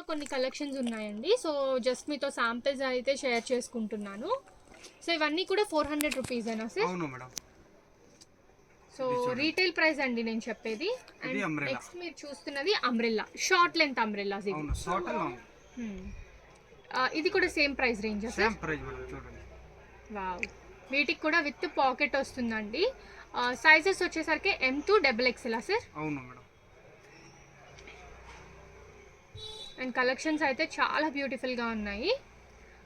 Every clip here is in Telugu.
కొన్ని కలెక్షన్స్ ఉన్నాయండి. సో జస్ట్ మీతో శాంపిల్స్ అయితే షేర్ చేసుకుంటున్నాను. సో ఇవన్నీ కూడా 400 రూపీసేనా సార్? అవును మేడం. సో రీటైల్ ప్రైస్ అండి నేను చెప్పేది. ఇది అండ్ umbrella. నెక్స్ట్ మీరు చూస్తున్నది అంబ్రెల్లా, షార్ట్ లెంత్ అంబ్రెల్లాస్ ఇవి. అవును షార్ట్ లాంగ్ ఇది కూడా same price range same price madam. చూడండి. వావ్, వీటికి కూడా విత్ పాకెట్ వస్తుందండి. సైజెస్ వచ్చేసరికి M2 XXL సార్. అవును మేడం. అండ్ కలెక్షన్స్ అయితే చాలా బ్యూటిఫుల్గా ఉన్నాయి.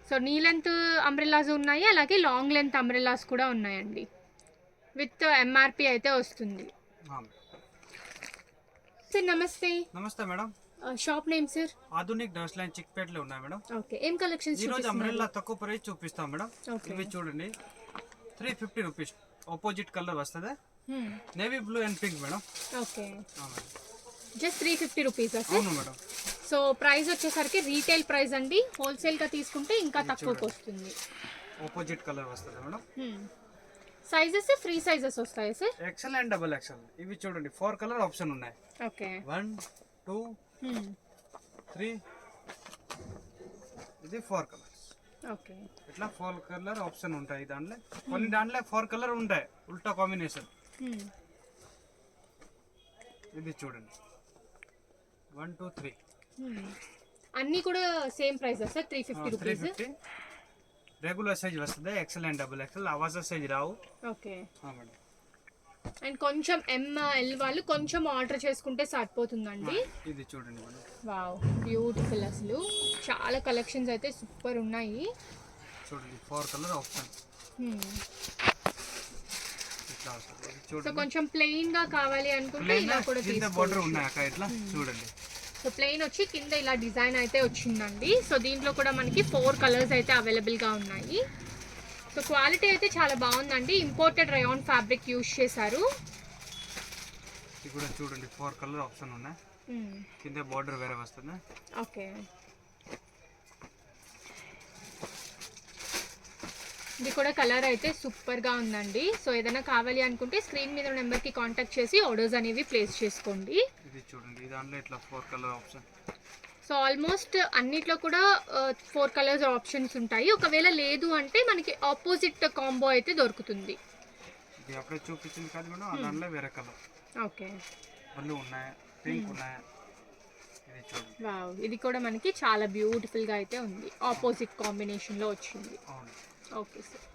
సో నీ లెంత్ అంబ్రెల్లాస్ ఉన్నాయి, అలాగే లాంగ్ లెంత్ అంబ్రెల్లాస్ కూడా ఉన్నాయండి. విత్ MRP అయితే వస్తుంది. సార్ నమస్తే. నమస్తే madam. Shop name sir? Adhunik dress line చిక్పేటలో ఉన్నాయి మేడం. ఓకే, ఏం కలెక్షన్స్ ఈ రోజు అంబ్రెల్లా తక్కువ ప్రైస్ చూపిస్తాం మేడం. ఇవి చూడండి 350 రూపీస్. ఆపోజిట్ కలర్ వస్తుంది, navy blue and pink madam. Okay, just 350 rupees sir? అవును మేడం. సో ప్రైస్ వచ్చేసరికి రీటైల్ ప్రైస్ అండి. హోల్సేల్ గా తీసుకుంటే ఇంకా తక్కువకి వస్తుంది. ఆపోజిట్ కలర్ వస్తుంది మేడం. సైజెస్ ఫ్రీ సైజెస్ వస్తాయి సార్? XL and XXL. ఇవి చూడండి 4 కలర్ ఆప్షన్ ఉన్నాయి. ఓకే, 1 2 3 ఇది 4 కలర్స్. ఓకే, ఇట్లా 4 కలర్ ఆప్షన్ ఉంటాయి దాంట్లో. కొన్ని దాంట్లో 4 కలర్ ఉంటాయి ఉల్టా కాంబినేషన్. ఇది చూడండి 1 2 3 అన్నీ కూడా same price sir? 350 rupees. 350. Regular size వస్తుంది, XL అండ్ XXL. అవాజ సైజ్ రావు. Okay madam. అండ్ కొంచెం ML వాళ్ళు కొంచెం ఆర్డర్ చేసుకుంటే సరిపోతుందండి. ఇది చూడండి మేడం. Wow, beautiful. అసలు చాలా కలెక్షన్స్ అయితే సూపర్ ఉన్నాయి. చూడండి 4 కలర్ ఆప్షన్. ఇట్లా వస్తుంది. సో చూడండి కొంచెం ప్లెయిన్ గా కావాలి అనుకుంటే ఇలా కూడా కింద బోర్డర్ ఉన్నాయి అక్క. ఇట్లా చూడండి. సో ప్లెయిన్ వచ్చి కింద ఇలా డిజైన్ అయితే వచ్చిందండి. సో దీంట్లో కూడా మనకి 4 కలర్స్ అయితే అవైలబుల్గా ఉన్నాయి. సో క్వాలిటీ అయితే చాలా బాగుందండి. ఇంపోర్టెడ్ రయాన్ ఫ్యాబ్రిక్ యూజ్ చేశారు. ఇది కూడా చూడండి 4 కలర్ ఆప్షన్ ఉన్నాయి. కింద బోర్డర్ వేరే వస్తుంది. ఓకే, ఇది కూడా కలర్ అయితే సూపర్గా ఉందండి. సో ఏదైనా కావాలి అనుకుంటే స్క్రీన్ మీద నెంబర్కి కాంటాక్ట్ చేసి ఆర్డర్స్ అనేవి ప్లేస్ చేసుకోండి. ఇది చూడండి దాంట్లో ఇట్లా 4 కలర్ ఆప్షన్. సో ఆల్మోస్ట్ అన్నిట్లో కూడా 4 కలర్స్ ఆప్షన్స్ ఉంటాయి. ఒకవేళ లేదు అంటే మనకి ఆపోజిట్ కాంబో అయితే దొరుకుతుంది. ఇది అప్పుడే చూపించింది కాదు మేడం, దాంట్లో వేరే కలర్. ఓకే, బ్లూ ఉన్నాయి, పింక్ ఉన్నాయి. ఇది చూడండి. వావ్, ఇది కూడా మనకి చాలా బ్యూటిఫుల్గా అయితే ఉంది. ఆపోజిట్ కాంబినేషన్లో వచ్చింది. అవును. Okay sir.